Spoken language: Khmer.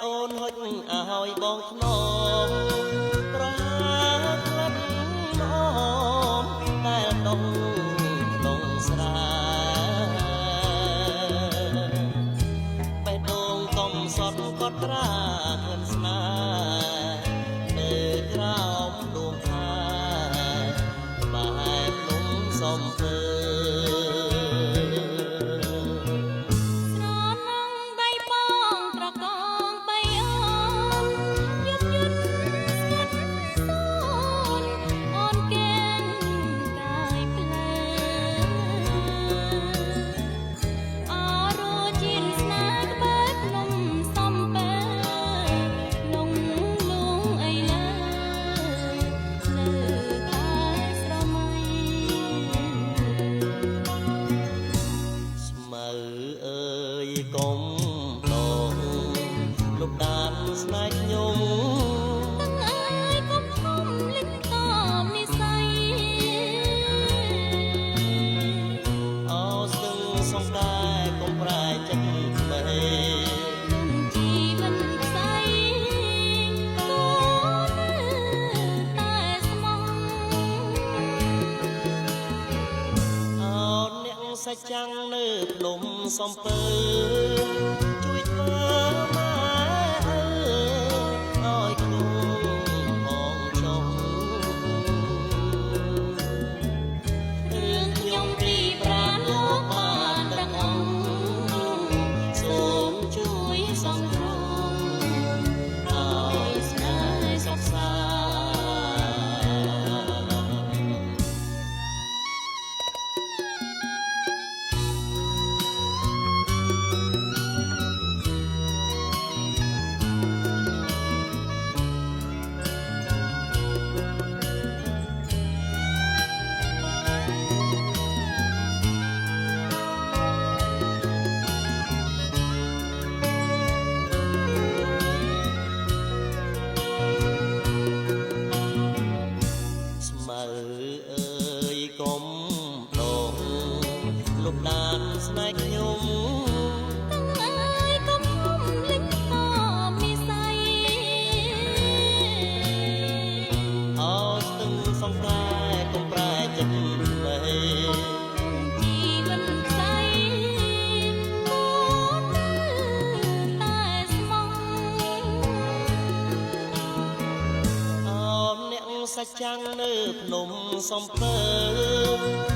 អូនហុចឲ្យបងខ្នងប្រហាក្លិនអមតែដងដងស្រាបេះដូងកំសត់កត់ត្រាក្លិនស្នេហ៍នៅក្រោមដួងខែបែបនំសំពើកុំដងលុបដានស្នេហ៍ខ្ញុំទាំងអើយកុំខំលិចតបនិស័យអោស្ទឹងសងតែកុំប្រែចិត្តមេជីវិតផ្សៃក៏តែស្មោះអោអ្នកសាច់ចាំងនៅភ្នំសំពើជួយធ្វើម៉ែឲ្យខ្លួនផងចុងរឿងខ្ញុំពីប្រាណលោកបានទាំងអង្គសូមជួយសង្គ្រោះឲ្យស្នេហ៍សុខសាកុំដងលុបដានស្នេហ៍ខ្ញុំទាំងអើយកុំលិចតបនិស័យអោស្ទឹងសង្តែកុំប្រែចិត្តមេជីវិតផ្សៃក៏តែស្មោះអោអ្នកសាច់ចាំងនៅភ្នំសំពើ